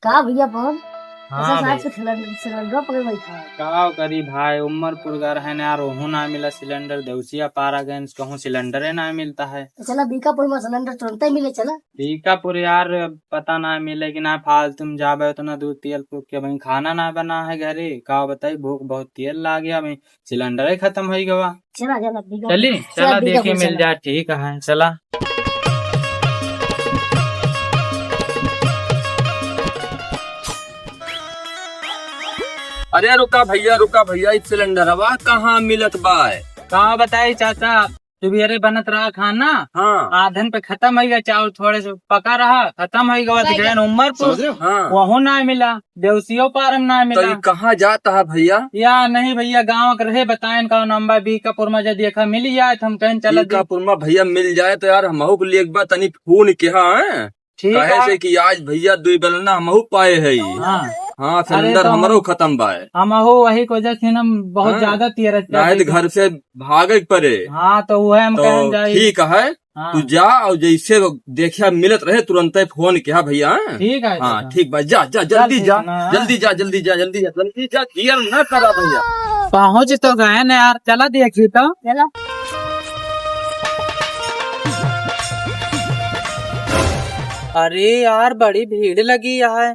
का भैया फोन हाँ ऐसा भाई, साथ से सिलेंडर पकड़ बैठा है। का करी भाई उमरपुर घर है ना यार, वहू ना मिला सिलेंडर। देवसिया पारागंज कहूँ सिलेंडर है ना मिलता है। तो चला बीकापुर में सिलेंडर तुरंत ही मिले चला। बीकापुर यार पता ना मिले कि ना, फालतू में जाबे तो ना दूध तेल फूक के भाई खाना ना बना है घरे। का बताई भूख बहुत तेल ला गया भाई, सिलेंडर ही खत्म हो गया। चला चला बीकापुर चली चला चला देखे बीकापुर मिल चला। जाए, ठीक है चला। अरे रुका भैया इस सिलेंडर हवा कहाँ मिलत बा। कहा बताई चाचा, सुबेरे बनत रहा खाना, हाँ आधन पे खत्म हो गया। चावल थोड़े से पका रहा, खत्म हो गया। गए उमरपुर, हाँ वहू ना मिला। देवसियो पारम ना तो मिला। ये कहाँ जाता है भैया? या नहीं भैया, गाँव के रहे बताए का नंबर बीकापुर में यदि देखा मिल जाए तो हम कहीं चल। बीकापुर में भैया मिल जाए तो यार हमहू के लिए एक बार तनी फोन किया है, ठीक कहे है। से कि आज भैया दुई बेलना हमहू पाए है। हाँ हाँ सिलेंडर तो हमरो खत्म बा है। हम हो वही को वजह से हम बहुत हाँ। ज्यादा तीरथ शायद घर से भागे पड़े। हाँ तो वो हम कहें तो जाए। ठीक है, हाँ तू जा और जैसे देखिया मिलत रहे तुरंत ही फोन किया भैया। ठीक है। हाँ ठीक बा, जा जा जल्दी जा हाँ। जल्दी जा जल्दी जा जल्दी जा जल्दी जा, देर न करा भैया। पहुँच तो गए ना यार, चला देखी तो। चला अरे यार बड़ी भीड़ लगी है,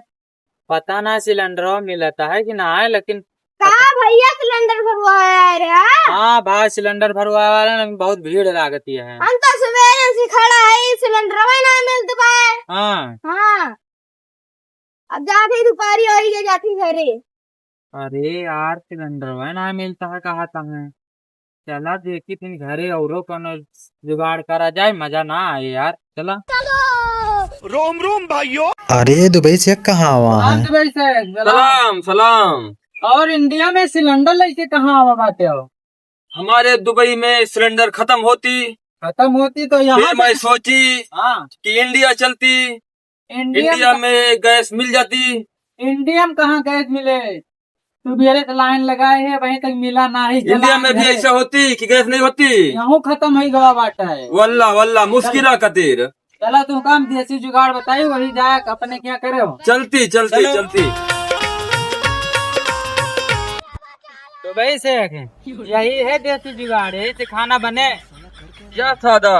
पता ना सिलेंडर मिलता है कि ना है, लेकिन का भैया सिलेंडर भरवाया रे। हाँ भाई सिलेंडर भरवा वाला ना बहुत भीड़ लागती है। हम तो सवेरे से खड़ा है, सिलेंडर भी ना मिलता पाए। हाँ हाँ अब जाते दोपहरी हो ही जाती घरे। अरे यार सिलेंडर ना मिलता है, कहा था मैं। चला देखी तुम घरे औरो कोनो जुगाड़ करा जाए, मजा ना आए यार। चला रोम रोम भाइयों। अरे दुबई से कहाँ हुआ है? दुबई से सलाम सलाम। और इंडिया में सिलेंडर लेके कहाँ आवा बाटे हो? हमारे दुबई में सिलेंडर खत्म होती, खत्म होती तो फिर यहाँ मैं सोची हाँ कि इंडिया चलती, इंडिया में गैस मिल जाती। इंडिया में कहाँ गैस मिले? सुबेरे से लाइन लगाए है, वहीं तक मिला ना ही। इंडिया में भी ऐसा होती कि गैस नहीं होती। यहाँ खत्म हो गया बाटा है। वल्ला वल्ला मुश्किल कतीर। चला तुम काम देसी जुगाड़ बताइए, वही जाए अपने क्या करे हो। चलती चलती चलो। चलती। दुबई से यही है देसी जुगाड़, यही से खाना बने। या सादा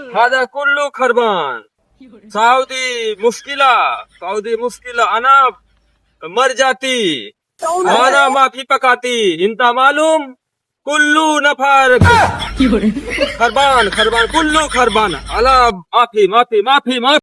सादा कुल्लू खरबान, सऊदी मुश्किला अना मर जाती, खाना माफी पकाती, इनता मालूम कुल्लू नफर खरबान खरबान कुल्लू खरबान अला माफी माफी माफी माफी।